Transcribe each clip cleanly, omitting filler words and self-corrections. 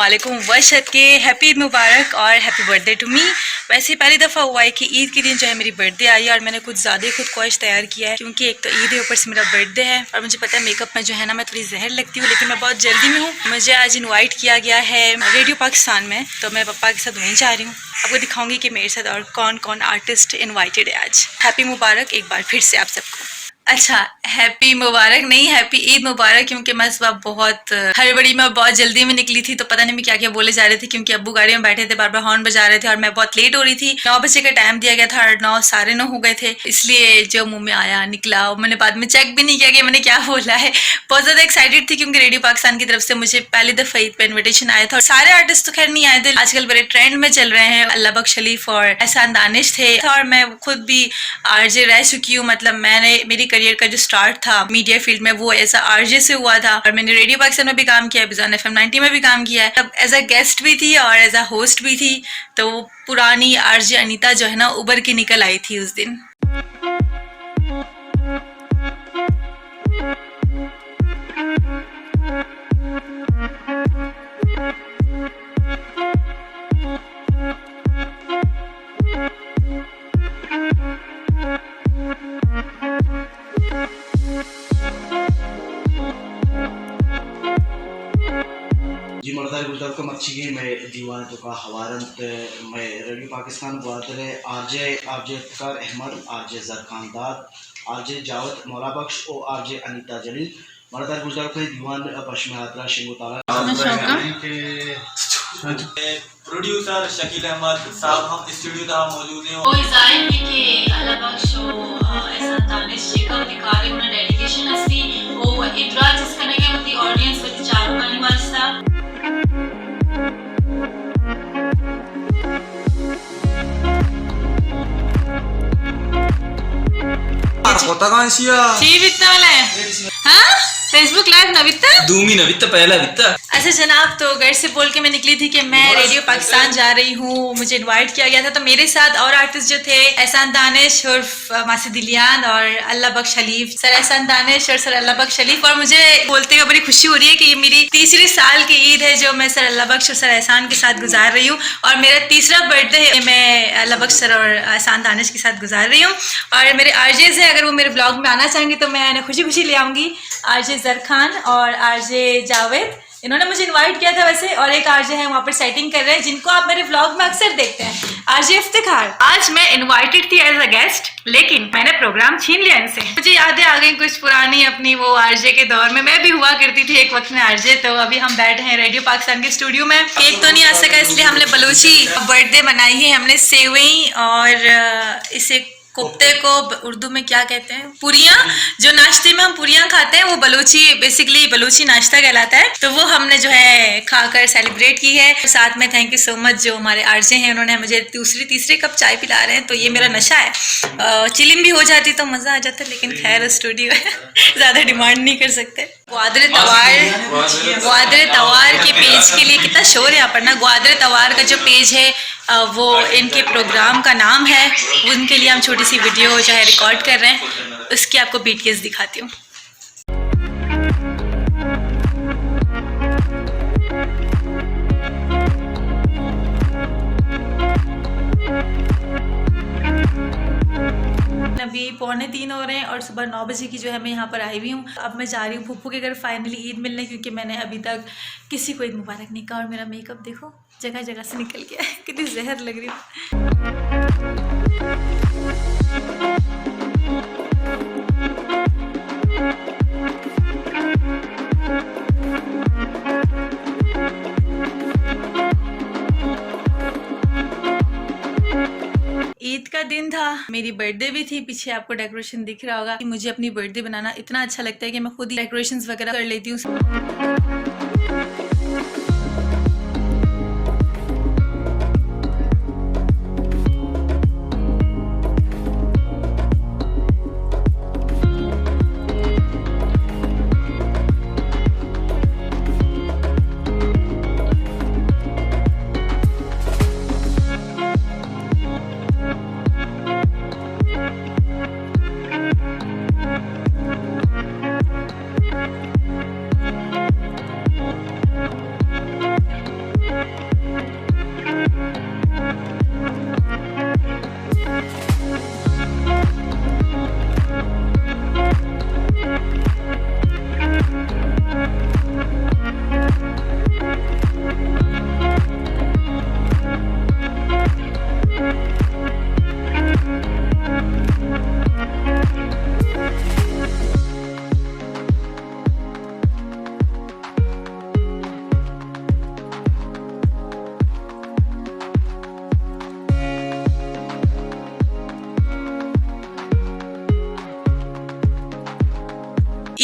वालेकुम वशत के हैप्पी ईद मुबारक और हैप्पी बर्थडे टू मी। वैसे पहली दफ़ा हुआ है कि ईद के दिन जो है मेरी बर्थडे आई है और मैंने कुछ ज़्यादा ही खुद ख्वाहिश तैयार किया है, क्योंकि एक तो ईद है, ऊपर से मेरा बर्थडे है और मुझे पता है मेकअप में जो है ना मैं थोड़ी जहर लगती हूँ, लेकिन मैं बहुत जल्दी में हूँ। मुझे आज इन्वाइट किया गया है रेडियो पाकिस्तान में, तो मैं पापा के साथ वहीं जा रही हूँ। आपको दिखाऊंगी कि मेरे साथ और कौन कौन आर्टिस्ट इन्वाइटेड है आज। हैप्पी मुबारक एक बार फिर से आप सबको। अच्छा, हैप्पी मुबारक नहीं, हैप्पी ईद मुबारक, क्योंकि मैं सुबह बहुत हड़बड़ी में बहुत जल्दी में निकली थी, तो पता नहीं मैं क्या क्या बोले जा रहे थे, क्योंकि अब्बू गाड़ी में बैठे थे, बार बार हॉर्न बजा रहे थे और मैं बहुत लेट हो रही थी। 9 बजे का टाइम दिया गया था और 9 साढ़े 9 हो गए थे, इसलिए जो मुंह में आया निकला। मैंने बाद में चेक भी नहीं किया कि मैंने क्या बोला है। बहुत ज्यादा एक्साइटेड थी क्योंकि रेडियो पाकिस्तान की तरफ से मुझे पहली दफा ईद पे इन्विटेशन आया था। सारे आर्टिस्ट तो खैर नहीं आए थे, आजकल बड़े ट्रेंड में चल रहे हैं। अल्लाह बख्श शलीफ और एहसान दानिश थे और मैं खुद भी आरजे रह चुकी हूँ। मतलब मैंने मेरी करियर का जो स्टार्ट था मीडिया फील्ड में वो एज आरजे से हुआ था और मैंने रेडियो पाकिस्तान में भी काम किया है, बिज़ान FM 90 में भी काम किया है। तब एज अ गेस्ट भी थी और एज अ होस्ट भी थी, तो वो पुरानी आरजे अनीता जो है ना उभर के निकल आई थी उस दिन। जी मर्दार गुजर को मच्छी मैं दीवान तो का हवारंत मैं रेडियो पाकिस्तान गुआतरे आरजे इफ्तिकार अहमद, आरजे जरखानदार, आरजे जावत मौला बख्श और आरजे अनीता जलील मर्दार गुजर को दीवान पश्चिम हादरा शिंगोतारा प्रोड्यूसर शकील अहमद साहब हम स्टूडियो का मौजूद हैं। कोई जाहिर है कि अल्लाह बख्श एहसान दानिश जी का दिखारे उन्हें डेडिकेशन असली वो इदरा जिसका लगे होती ऑडियंस विद चारों करने वास्ता हाँ फेसबुक लाइव नविता दूमी नविता पहला वित्ता। अच्छा जनाब, तो घर से बोल के मैं निकली थी कि मैं रेडियो पाकिस्तान जा रही हूँ, मुझे इनवाइट किया गया था। तो मेरे साथ और आर्टिस्ट जो थे एहसान दानिश उर्फ मासी दिलियान और अल्लाह बख्श शलीफ, सर एहसान दानिश और सर अल्लाह बख्श शलीफ। और मुझे बोलते हुए बड़ी खुशी हो रही है कि ये मेरी तीसरी साल की ईद है जो मैं सर अल्लाह बख्श और सर एहसान के साथ गुजार रही हूँ, और मेरा तीसरा बर्थडे है मैं अल्लाह बख्श सर और एहसान दानिश के साथ गुजार रही हूँ। और मेरे आरजेज हैं, अगर वो मेरे ब्लॉग में आना चाहेंगे तो मैं इन्हें खुशी खुशी ले आऊँगी। आरजे जरखान और आरजे जावेद, इन्होंने मुझे इनवाइट किया था वैसे, और एक आरजे है वहाँ पर सेटिंग कर रहे हैं जिनको आप मेरे व्लॉग में अक्सर देखते हैं, आरजे इफ्तिखार। आज मैं इनवाइटेड थी एज अ गेस्ट, लेकिन मैंने प्रोग्राम छीन लिया इनसे। मुझे यादें आ गई कुछ पुरानी अपनी, वो आरजे के दौर में मैं भी हुआ करती थी एक वक्त में आरजे। तो अभी हम बैठे हैं रेडियो पाकिस्तान के स्टूडियो में। केक तो नहीं आ सका इसलिए हमने बलूची बर्थडे बनाई है। हमने सेवई और इसे कोफ्ते को उर्दू में क्या कहते हैं, पुरियां, जो नाश्ते में हम पुरियां खाते हैं वो बलूची, बेसिकली बलूची नाश्ता कहलाता है। तो वो हमने जो है खाकर सेलिब्रेट की है। साथ में थैंक यू सो मच जो हमारे आरजे हैं, उन्होंने मुझे तीसरे कप चाय पिला रहे हैं, तो ये मेरा नशा है। चिलिंग भी हो जाती तो मजा आ जाता, लेकिन खैर स्टूडियो है ज्यादा डिमांड नहीं कर सकते। ग्वादरे तवार के पेज के लिए कितना शोर है यहाँ पर ना। ग्वादरे तवार का जो पेज है वो इनके प्रोग्राम का नाम है, उनके लिए हम छोटी सी वीडियो जो है रिकॉर्ड कर रहे हैं, उसकी आपको BTS दिखाती हूँ। अभी 2:45 हो रहे हैं और सुबह 9 बजे की जो है मैं यहाँ पर आई हुई हूँ। अब मैं जा रही हूँ फूफू के घर फाइनली ईद मिलने, क्योंकि मैंने अभी तक किसी को ईद मुबारक नहीं कहा। और मेरा मेकअप देखो जगह जगह से निकल गया है, कितनी जहर लग रही है। ईद का दिन था, मेरी बर्थडे भी थी, पीछे आपको डेकोरेशन दिख रहा होगा। मुझे अपनी बर्थडे बनाना इतना अच्छा लगता है कि मैं खुद ही डेकोरेशंस वगैरह कर लेती हूँ।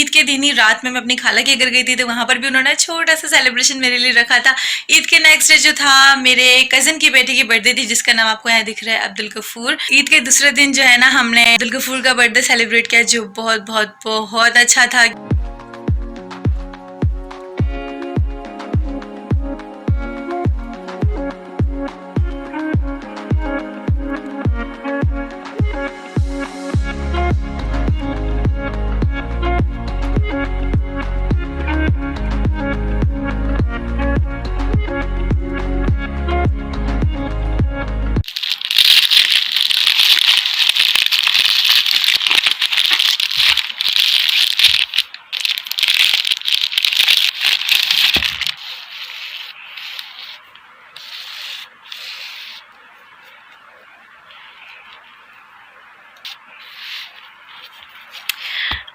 ईद के दिन ही रात में मैं अपनी खाला के घर गई थी, तो वहां पर भी उन्होंने छोटा सा सेलिब्रेशन मेरे लिए रखा था। ईद के नेक्स्ट डे जो था मेरे कजन की बेटी की बर्थडे थी, जिसका नाम आपको यहाँ दिख रहा है, अब्दुल गफूर। ईद के दूसरे दिन जो है ना हमने अब्दुल गफूर का बर्थडे सेलिब्रेट किया, जो बहुत बहुत बहुत अच्छा था।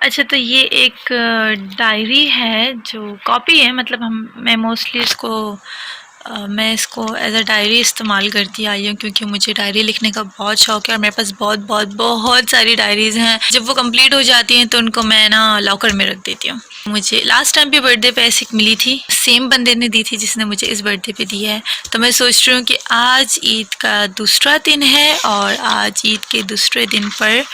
अच्छा, तो ये एक डायरी है जो कॉपी है, मतलब मैं मोस्टली मैं इसको एज अ डायरी इस्तेमाल करती आई हूँ, क्योंकि मुझे डायरी लिखने का बहुत शौक है और मेरे पास बहुत बहुत बहुत सारी डायरीज़ हैं। जब वो कंप्लीट हो जाती हैं तो उनको मैं ना लॉकर में रख देती हूँ। मुझे लास्ट टाइम पे बर्थडे पे ऐसी मिली थी, सेम बंदे ने दी थी जिसने मुझे इस बर्थडे पे दी है। तो मैं सोच रही हूँ कि आज ईद का दूसरा दिन है और आज ईद के दूसरे दिन पर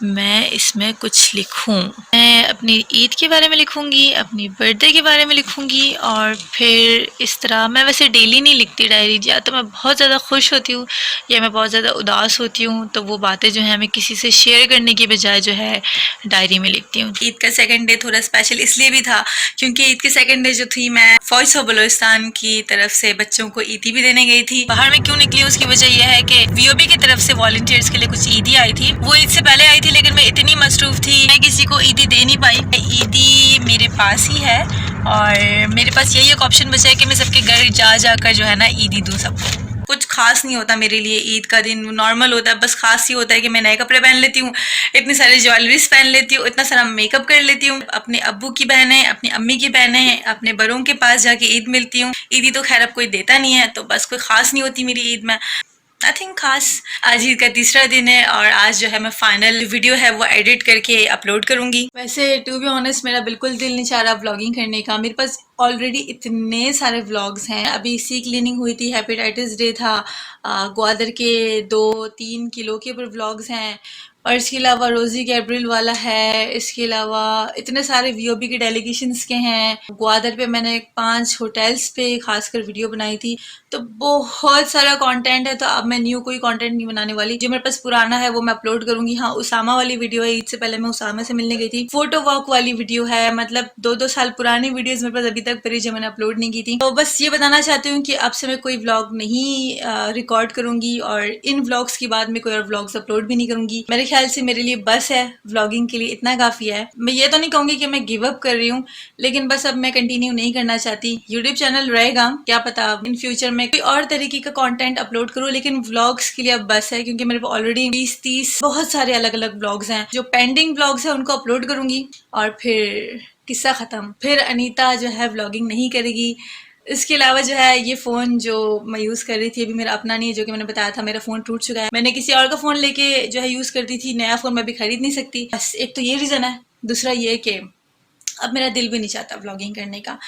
मैं इसमें कुछ लिखूँ। मैं अपनी ईद के बारे में लिखूँगी, अपनी बर्थडे के बारे में लिखूँगी, और फिर इस तरह मैं वैसे डेली नहीं लिखती डायरी। या तो मैं बहुत ज़्यादा खुश होती हूँ या मैं बहुत ज़्यादा उदास होती हूँ, तो वो बातें जो है मैं किसी से शेयर करने की बजाय जो है डायरी में लिखती हूँ। ईद का सेकंड डे थोड़ा स्पेशल इसलिए भी था क्योंकि ईद के सेकंड डे जो थी मैं वॉइस ऑफ बलूचिस्तान की तरफ से बच्चों को ईदी भी देने गई थी। बाहर में क्यों निकली उसकी वजह यह है कि वीओबी की तरफ से वॉलंटियर्स के लिए कुछ ईदी आई थी। वो ईद से पहले आई थी, लेकिन मैं इतनी मसरूफ थी मैं किसी को ईदी दे नहीं पाई। ईदी मेरे पास ही है और मेरे पास यही एक ऑप्शन बचा है कि मैं सबके घर जा जाकर जो है ना ईदी दूँ सबको। कुछ खास नहीं होता मेरे लिए, ईद का दिन नॉर्मल होता है। बस खास ये होता है कि मैं नए कपड़े पहन लेती हूँ, इतनी सारी ज्वेलरीज पहन लेती हूँ, इतना सारा मेकअप कर लेती हूँ, अपने अब्बू की बहनें, अपनी अम्मी की बहनें, अपने बड़ों के पास जाके ईद मिलती हूँ। ईदी तो खैर अब कोई देता नहीं है, तो बस कोई खास नहीं होती मेरी ईद में, नथिंग खास। आज ईद का तीसरा दिन है और आज जो है मैं फाइनल वीडियो है वो एडिट करके अपलोड करूंगी। वैसे टू बी ऑनेस्ट मेरा बिल्कुल दिल नहीं चाह रहा व्लॉगिंग करने का। मेरे पास ऑलरेडी इतने सारे व्लॉग्स हैं। अभी सी क्लीनिंग हुई थी, हेपेटाइटिस डे था, ग्वादर के 2-3 किलो के ऊपर व्लॉग्स हैं, और इसके अलावा रोज़ी गैब्रियल वाला है। इसके अलावा इतने सारे वीओबी के डेलीगेशंस के हैं। ग्वादर पे मैंने 5 होटल्स पे खासकर वीडियो बनाई थी, तो बहुत सारा कंटेंट है। तो अब मैं न्यू कोई कंटेंट नहीं बनाने वाली, जो मेरे पास पुराना है वो मैं अपलोड करूंगी। हाँ, उसामा वाली वीडियो है, ईद से पहले मैं उसामा से मिलने गई थी। फोटो वॉक वाली वीडियो है, मतलब 2-2 साल पुरानी वीडियोस मेरे पास अभी तक पड़ी जो मैंने अपलोड नहीं की थी। तो बस ये बताना चाहती हूँ कि अब से मैं कोई व्लॉग नहीं रिकॉर्ड करूंगी और इन व्लॉग्स के बाद में कोई और व्लॉग्स अपलोड भी नहीं करूंगी। मेरे ख्याल से मेरे लिए बस है, व्लॉगिंग के लिए इतना काफ़ी है। मैं ये तो नहीं कहूँगी कि मैं गिव अप कर रही हूँ, लेकिन बस अब मैं कंटिन्यू नहीं करना चाहती। यूट्यूब चैनल रहेगा, क्या पता इन फ्यूचर में कोई और तरीके का कंटेंट अपलोड करूँ, लेकिन व्लॉग्स के लिए अब बस है, क्योंकि मेरे पास ऑलरेडी 20-30 बहुत सारे अलग अलग व्लॉग्स हैं। जो पेंडिंग व्लॉग्स हैं उनको अपलोड करूँगी और फिर किस्सा ख़त्म। फिर अनीता जो है व्लॉगिंग नहीं करेगी। इसके अलावा जो है ये फ़ोन जो मैं यूज़ कर रही थी अभी मेरा अपना नहीं है, जो कि मैंने बताया था मेरा फ़ोन टूट चुका है। मैंने किसी और का फ़ोन लेके जो है यूज़ करती थी, नया फ़ोन मैं भी खरीद नहीं सकती। बस एक तो ये रीज़न है, दूसरा ये कि अब मेरा दिल भी नहीं चाहता व्लॉगिंग करने का।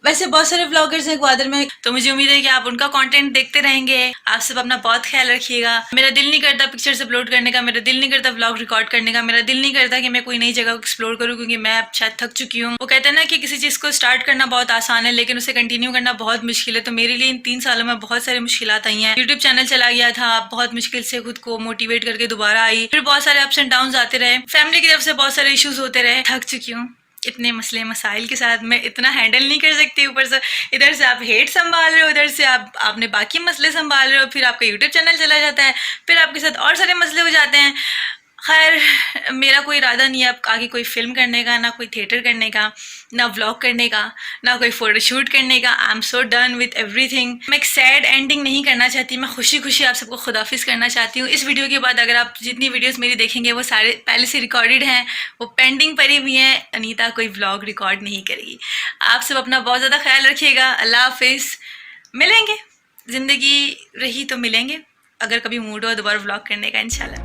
वैसे बहुत सारे व्लॉगर्स हैं ग्वादर में, तो मुझे उम्मीद है कि आप उनका कंटेंट देखते रहेंगे। आप सब अपना बहुत ख्याल रखिएगा। मेरा दिल नहीं करता पिक्चर्स अपलोड करने का, मेरा दिल नहीं करता व्लॉग रिकॉर्ड करने का, मेरा दिल नहीं करता कि मैं कोई नई जगह को एक्सप्लोर करूँ, क्योंकि मैं अब शायद थक चुकी हूँ। वो कहते हैं ना कि किसी चीज़ को स्टार्ट करना बहुत आसान है, लेकिन उसे कंटिन्यू करना बहुत मुश्किल है। तो मेरे लिए इन 3 सालों में बहुत सारी मुश्किलात आई हैं। यूट्यूब चैनल चला गया था, बहुत मुश्किल से खुद को मोटिवेट करके दोबारा आई, फिर बहुत सारे अप्स एंड डाउन आते रहे, फैमिली की तरफ से बहुत सारे इश्यूज होते रहे। थक चुकी हूँ इतने मसले मसाइल के साथ, मैं इतना हैंडल नहीं कर सकती। ऊपर से इधर से आप हेट संभाल रहे हो, उधर से आपने बाकी मसले संभाल रहे हो, फिर आपका यूट्यूब चैनल चला जाता है, फिर आपके साथ और सारे मसले हो जाते हैं। खैर मेरा कोई इरादा नहीं है अब आगे कोई फिल्म करने का, ना कोई थिएटर करने का, ना व्लॉग करने का, ना कोई फोटोशूट करने का। I am so done with everything. मैं एक सैड एंडिंग नहीं करना चाहती, मैं खुशी खुशी आप सबको खुदाफिज करना चाहती हूँ। इस वीडियो के बाद अगर आप जितनी वीडियोस मेरी देखेंगे वो सारे पहले से रिकॉर्डेड हैं, वो पेंडिंग पड़ी हुई हैं। अनीता कोई व्लॉग रिकॉर्ड नहीं करेगी। आप सब अपना बहुत ज़्यादा ख्याल रखिएगा। अल्लाह हाफिज़। मिलेंगे, ज़िंदगी रही तो मिलेंगे, अगर कभी मूड हो दोबारा व्लॉग करने का इंशाल्लाह।